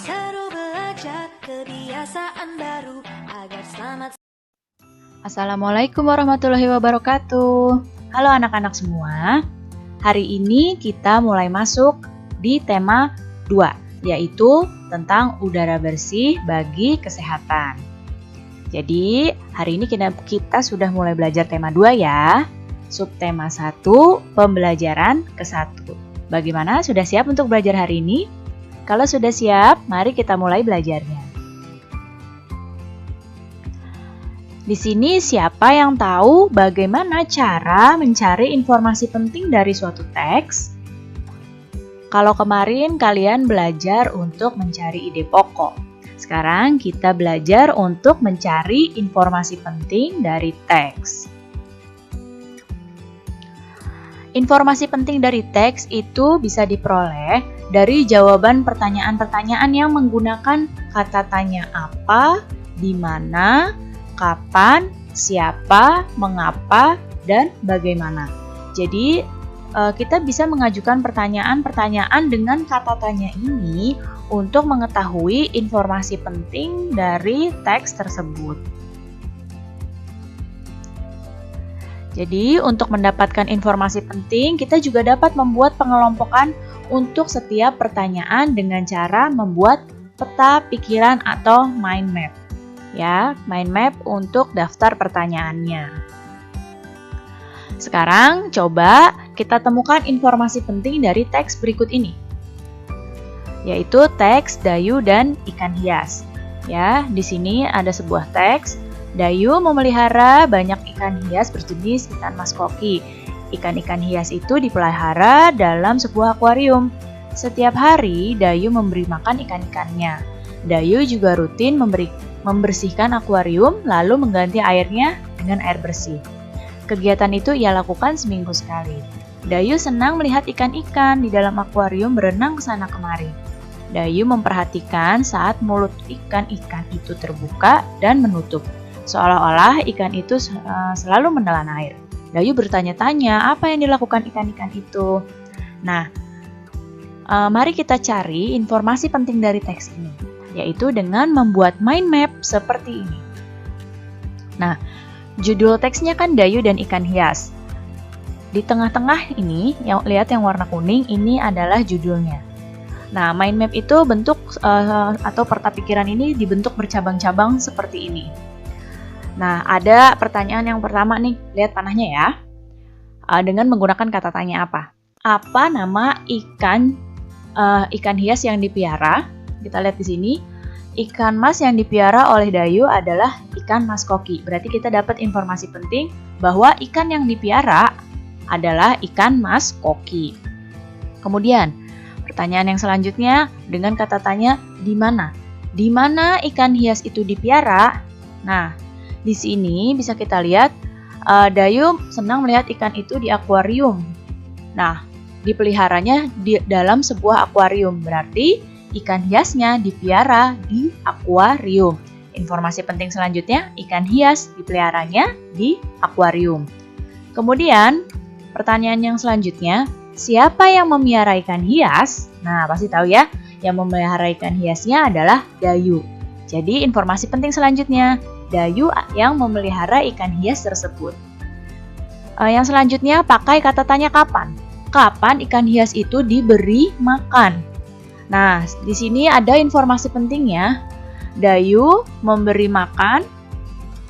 Seru belajar kebiasaan baru agar selamat. Assalamualaikum warahmatullahi wabarakatuh. Halo anak-anak semua. Hari ini kita mulai masuk di tema 2, yaitu tentang udara bersih bagi kesehatan. Jadi, hari ini kita sudah mulai belajar tema 2 ya. Subtema 1, pembelajaran ke-1. Bagaimana? Sudah siap untuk belajar hari ini? Kalau sudah siap, mari kita mulai belajarnya. Di sini siapa yang tahu bagaimana cara mencari informasi penting dari suatu teks? Kalau kemarin kalian belajar untuk mencari ide pokok, sekarang kita belajar untuk mencari informasi penting dari teks. Informasi penting dari teks itu bisa diperoleh dari jawaban pertanyaan-pertanyaan yang menggunakan kata tanya apa, di mana, kapan, siapa, mengapa, dan bagaimana. Jadi, kita bisa mengajukan pertanyaan-pertanyaan dengan kata tanya ini untuk mengetahui informasi penting dari teks tersebut. Jadi, untuk mendapatkan informasi penting, kita juga dapat membuat pengelompokan untuk setiap pertanyaan dengan cara membuat peta pikiran atau mind map. Ya, mind map untuk daftar pertanyaannya. Sekarang coba kita temukan informasi penting dari teks berikut ini, yaitu teks Dayu dan ikan hias. Ya, di sini ada sebuah teks. Dayu memelihara banyak ikan hias berjenis ikan mas koki. Ikan-ikan hias itu dipelihara dalam sebuah akuarium. Setiap hari Dayu memberi makan ikan-ikannya. Dayu juga rutin membersihkan akuarium lalu mengganti airnya dengan air bersih. Kegiatan itu ia lakukan seminggu sekali. Dayu senang melihat ikan-ikan di dalam akuarium berenang ke sana kemari. Dayu memperhatikan saat mulut ikan-ikan itu terbuka dan menutup, seolah-olah ikan itu selalu menelan air. Dayu bertanya-tanya apa yang dilakukan ikan-ikan itu. Nah, mari kita cari informasi penting dari teks ini, yaitu dengan membuat mind map seperti ini. Nah, judul teksnya kan Dayu dan ikan hias. Di tengah-tengah ini, lihat yang warna kuning, ini adalah judulnya. Nah, mind map itu bentuk atau peta pikiran ini dibentuk bercabang-cabang seperti ini. Nah, ada pertanyaan yang pertama nih, lihat panahnya ya. Dengan menggunakan kata tanya apa? Apa nama ikan hias yang dipiara? Kita lihat di sini. Ikan mas yang dipiara oleh Dayu adalah ikan mas koki. Berarti kita dapat informasi penting bahwa ikan yang dipiara adalah ikan mas koki. Kemudian, pertanyaan yang selanjutnya dengan kata tanya di mana? Di mana ikan hias itu dipiara? Nah, di sini bisa kita lihat Dayu senang melihat ikan itu di akuarium. Nah, dipeliharanya di dalam sebuah akuarium, berarti ikan hiasnya dipiara di akuarium. Informasi penting selanjutnya, ikan hias dipeliharanya di akuarium. Kemudian, pertanyaan yang selanjutnya, siapa yang memelihara ikan hias? Nah, pasti tahu ya, yang memelihara ikan hiasnya adalah Dayu. Jadi, informasi penting selanjutnya, Dayu yang memelihara ikan hias tersebut. Yang selanjutnya, pakai kata tanya kapan. Kapan ikan hias itu diberi makan? Nah, di sini ada informasi pentingnya. Dayu memberi makan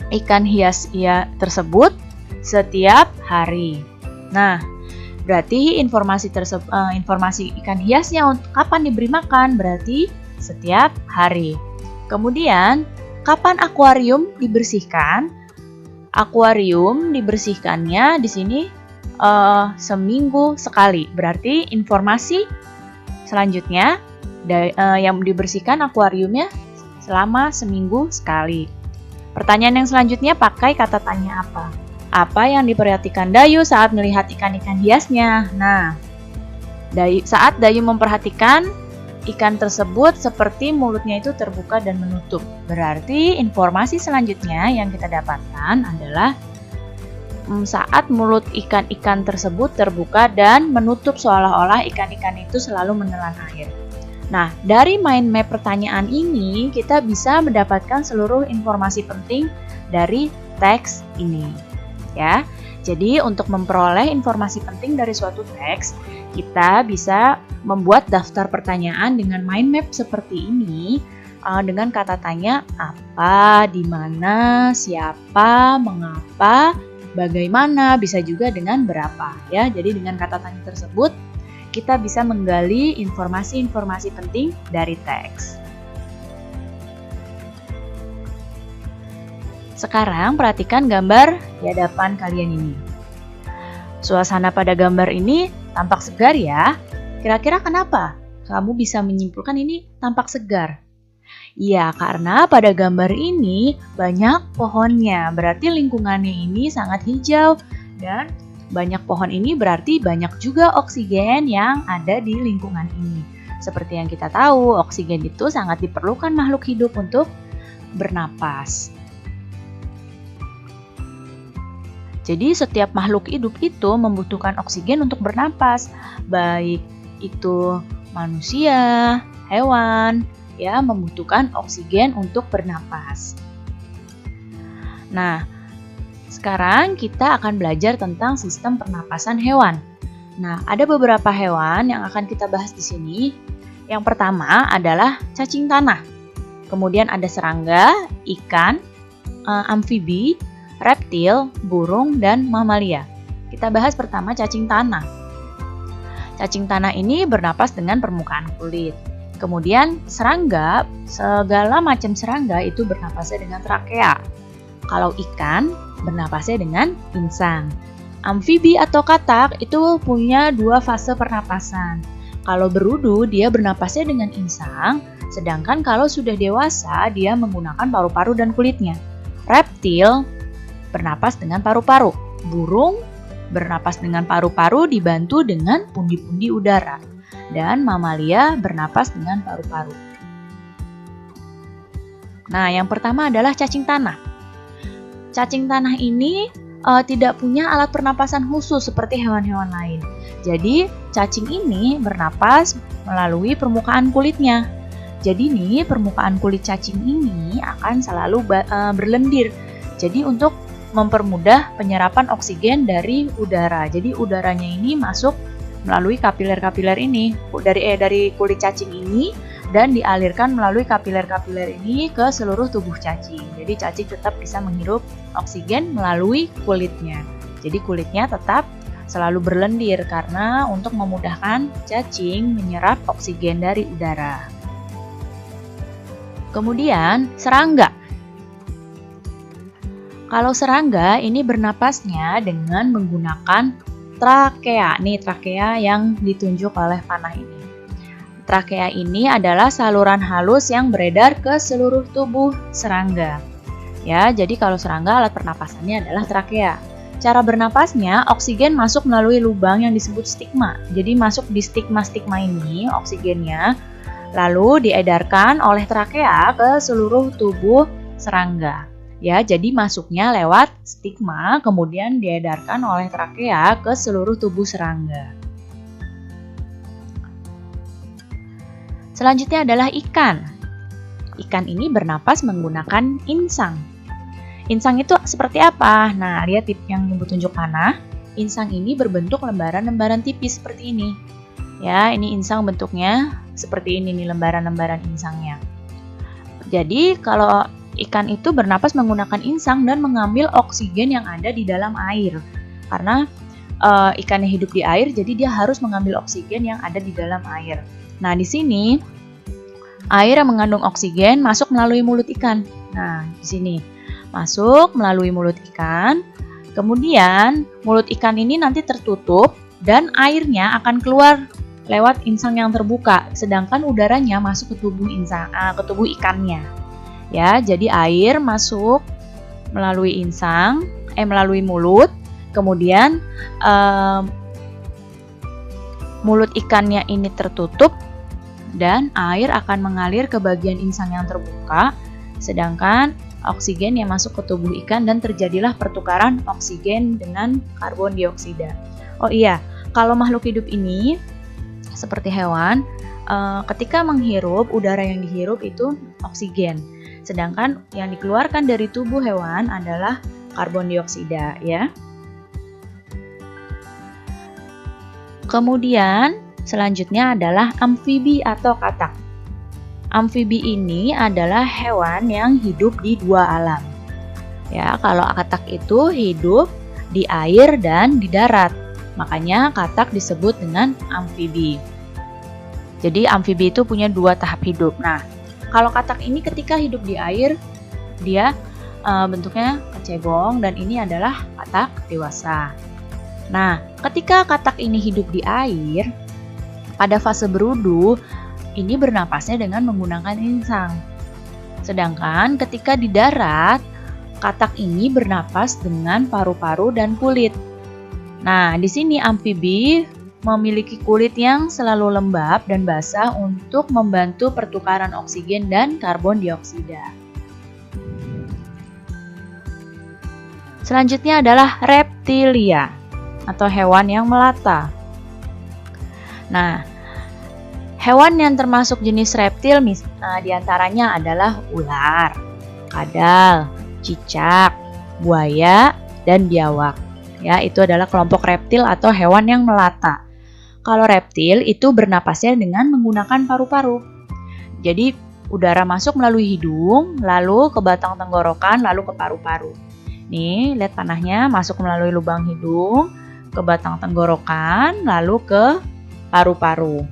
ikan hias tersebut setiap hari. Nah, berarti informasi ikan hiasnya kapan diberi makan berarti setiap hari. Kemudian, kapan akuarium dibersihkan? Akuarium dibersihkannya di sini seminggu sekali. Berarti informasi selanjutnya yang dibersihkan akuariumnya selama seminggu sekali. Pertanyaan yang selanjutnya pakai kata tanya apa? Apa yang diperhatikan Dayu saat melihat ikan-ikan hiasnya? Nah, saat Dayu memperhatikan ikan tersebut seperti mulutnya itu terbuka dan menutup. Berarti informasi selanjutnya yang kita dapatkan adalah saat mulut ikan-ikan tersebut terbuka dan menutup seolah-olah ikan-ikan itu selalu menelan air. Nah, dari mind map pertanyaan ini, kita bisa mendapatkan seluruh informasi penting dari teks ini. Ya, jadi untuk memperoleh informasi penting dari suatu teks, kita bisa membuat daftar pertanyaan dengan mind map seperti ini, dengan kata tanya apa, di mana, siapa, mengapa, bagaimana, bisa juga dengan berapa. Ya, jadi dengan kata tanya tersebut, kita bisa menggali informasi-informasi penting dari teks. Sekarang perhatikan gambar di hadapan kalian ini. Suasana pada gambar ini tampak segar ya. Kira-kira kenapa kamu bisa menyimpulkan ini tampak segar? Ya, karena pada gambar ini banyak pohonnya, berarti lingkungannya ini sangat hijau dan banyak pohon ini berarti banyak juga oksigen yang ada di lingkungan ini. Seperti yang kita tahu, oksigen itu sangat diperlukan makhluk hidup untuk bernapas. Jadi setiap makhluk hidup itu membutuhkan oksigen untuk bernapas, baik itu manusia, hewan, ya membutuhkan oksigen untuk bernapas. Nah, sekarang kita akan belajar tentang sistem pernapasan hewan. Nah, ada beberapa hewan yang akan kita bahas di sini. Yang pertama adalah cacing tanah. Kemudian ada serangga, ikan, amfibi, reptil, burung, dan mamalia. Kita bahas pertama cacing tanah. Cacing tanah ini bernapas dengan permukaan kulit. Kemudian serangga, segala macam serangga itu bernapasnya dengan trakea. Kalau ikan, bernapasnya dengan insang. Amfibi atau katak itu punya dua fase pernapasan. Kalau berudu, dia bernapasnya dengan insang, sedangkan kalau sudah dewasa, dia menggunakan paru-paru dan kulitnya. Reptil bernapas dengan paru-paru. Burung bernapas dengan paru-paru dibantu dengan pundi-pundi udara. Dan mamalia bernapas dengan paru-paru. Nah, yang pertama adalah cacing tanah. Cacing tanah ini tidak punya alat pernapasan khusus seperti hewan-hewan lain. Jadi, cacing ini bernapas melalui permukaan kulitnya. Jadi nih, permukaan kulit cacing ini akan selalu berlendir. Jadi, untuk mempermudah penyerapan oksigen dari udara. Jadi, udaranya ini masuk melalui kapiler-kapiler ini dari kulit cacing ini dan dialirkan melalui kapiler-kapiler ini ke seluruh tubuh cacing. Jadi cacing tetap bisa menghirup oksigen melalui kulitnya. Jadi kulitnya tetap selalu berlendir karena untuk memudahkan cacing menyerap oksigen dari udara. Kemudian serangga. Kalau serangga ini bernapasnya dengan menggunakan trakea. Nih trakea yang ditunjuk oleh panah ini. Trakea ini adalah saluran halus yang beredar ke seluruh tubuh serangga. Ya, jadi kalau serangga alat pernapasannya adalah trakea. Cara bernapasnya, oksigen masuk melalui lubang yang disebut stigma. Jadi masuk di stigma-stigma ini oksigennya, lalu diedarkan oleh trakea ke seluruh tubuh serangga. Ya, jadi masuknya lewat stigma, kemudian diedarkan oleh trakea ke seluruh tubuh serangga. Selanjutnya adalah ikan. Ikan ini bernapas menggunakan insang. Insang itu seperti apa? Nah, lihat tip yang tunjuk panah. Insang ini berbentuk lembaran-lembaran tipis seperti ini. Ya, ini insang bentuknya seperti ini nih, lembaran-lembaran insangnya. Jadi, kalau ikan itu bernapas menggunakan insang dan mengambil oksigen yang ada di dalam air. Karena ikannya hidup di air, jadi dia harus mengambil oksigen yang ada di dalam air. Nah, di sini air yang mengandung oksigen masuk melalui mulut ikan. Nah, di sini masuk melalui mulut ikan. Kemudian mulut ikan ini nanti tertutup dan airnya akan keluar lewat insang yang terbuka, sedangkan udaranya masuk ke tubuh ikannya. Ya, jadi air masuk melalui melalui mulut, kemudian mulut ikannya ini tertutup dan air akan mengalir ke bagian insang yang terbuka, sedangkan oksigen yang masuk ke tubuh ikan dan terjadilah pertukaran oksigen dengan karbon dioksida. Oh iya, kalau makhluk hidup ini seperti hewan, ketika menghirup, udara yang dihirup itu oksigen. Sedangkan yang dikeluarkan dari tubuh hewan adalah karbon dioksida, ya. Kemudian selanjutnya adalah amfibi atau katak. Amfibi ini adalah hewan yang hidup di dua alam. Ya, kalau katak itu hidup di air dan di darat. Makanya katak disebut dengan amfibi. Jadi amfibi itu punya dua tahap hidup. Nah, kalau katak ini ketika hidup di air, dia bentuknya kecebong dan ini adalah katak dewasa. Nah, ketika katak ini hidup di air, pada fase berudu, ini bernapasnya dengan menggunakan insang. Sedangkan ketika di darat, katak ini bernapas dengan paru-paru dan kulit. Nah, di sini amfibi memiliki kulit yang selalu lembab dan basah untuk membantu pertukaran oksigen dan karbon dioksida. Selanjutnya adalah reptilia atau hewan yang melata. Nah, hewan yang termasuk jenis reptil diantaranya adalah ular, kadal, cicak, buaya, dan biawak. Ya, itu adalah kelompok reptil atau hewan yang melata. Kalau reptil itu bernapasnya dengan menggunakan paru-paru. Jadi udara masuk melalui hidung, lalu ke batang tenggorokan, lalu ke paru-paru. Nih, lihat panahnya masuk melalui lubang hidung, ke batang tenggorokan, lalu ke paru-paru.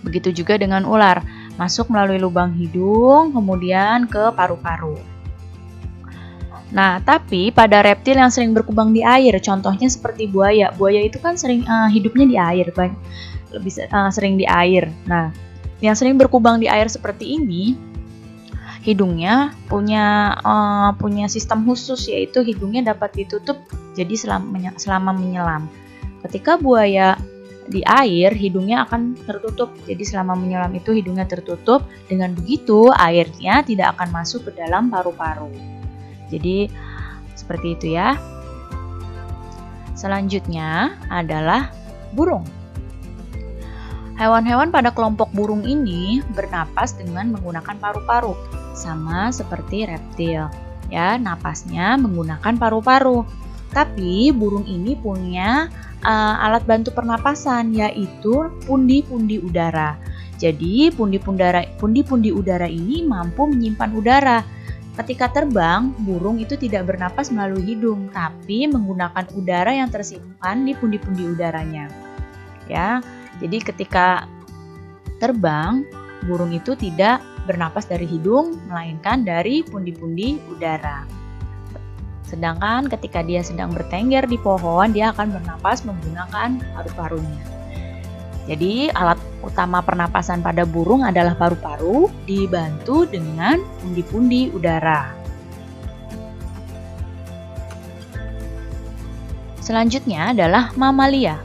Begitu juga dengan ular, masuk melalui lubang hidung, kemudian ke paru-paru. Nah, tapi pada reptil yang sering berkembang di air, contohnya seperti buaya. Buaya itu kan sering hidupnya di air, lebih sering di air. Nah, yang sering berkembang di air seperti ini, hidungnya punya sistem khusus, yaitu hidungnya dapat ditutup jadi selama menyelam. Ketika buaya di air, hidungnya akan tertutup. Jadi selama menyelam itu hidungnya tertutup. Dengan begitu, airnya tidak akan masuk ke dalam paru-paru. Jadi seperti itu ya. Selanjutnya adalah burung. Hewan-hewan pada kelompok burung ini bernapas dengan menggunakan paru-paru, sama seperti reptil. Ya, napasnya menggunakan paru-paru. Tapi burung ini punya alat bantu pernapasan, yaitu pundi-pundi udara. Jadi pundi-pundi udara ini mampu menyimpan udara. Ketika terbang, burung itu tidak bernapas melalui hidung, tapi menggunakan udara yang tersimpan di pundi-pundi udaranya. Ya, jadi ketika terbang, burung itu tidak bernapas dari hidung, melainkan dari pundi-pundi udara. Sedangkan ketika dia sedang bertengger di pohon, dia akan bernapas menggunakan paru-parunya. Jadi alat utama pernapasan pada burung adalah paru-paru dibantu dengan pundi-pundi udara. Selanjutnya adalah mamalia.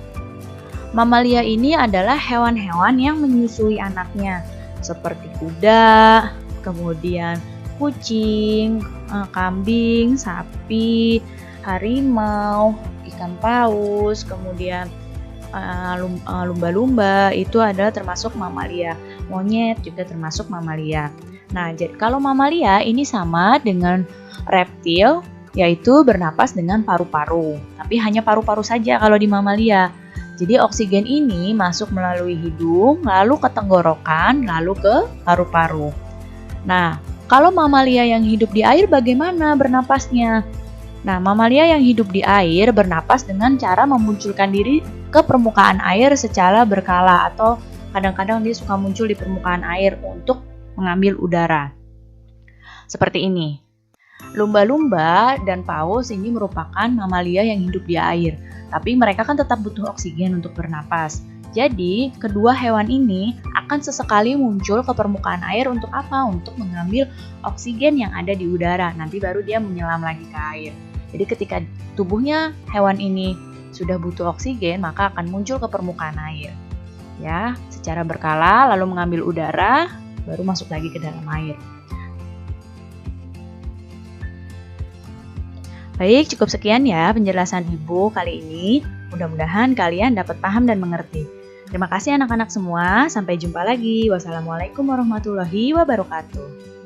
Mamalia ini adalah hewan-hewan yang menyusui anaknya, seperti kuda, kemudian kucing, kambing, sapi, harimau, ikan paus, kemudian lumba-lumba, itu adalah termasuk mamalia. Monyet juga termasuk mamalia. Nah, kalau mamalia ini sama dengan reptil, yaitu bernapas dengan paru-paru. Tapi hanya paru-paru saja kalau di mamalia. Jadi oksigen ini masuk melalui hidung, lalu ke tenggorokan, lalu ke paru-paru. Nah, kalau mamalia yang hidup di air bagaimana bernapasnya? Nah, mamalia yang hidup di air bernapas dengan cara memunculkan diri ke permukaan air secara berkala, atau kadang-kadang dia suka muncul di permukaan air untuk mengambil udara. Seperti ini. Lumba-lumba dan paus ini merupakan mamalia yang hidup di air, tapi mereka kan tetap butuh oksigen untuk bernapas. Jadi, kedua hewan ini akan sesekali muncul ke permukaan air untuk apa? Untuk mengambil oksigen yang ada di udara. Nanti baru dia menyelam lagi ke air. Jadi ketika tubuhnya hewan ini sudah butuh oksigen, maka akan muncul ke permukaan air. Ya, secara berkala lalu mengambil udara, baru masuk lagi ke dalam air. Baik, cukup sekian ya penjelasan Ibu kali ini. Mudah-mudahan kalian dapat paham dan mengerti. Terima kasih anak-anak semua. Sampai jumpa lagi. Wassalamualaikum warahmatullahi wabarakatuh.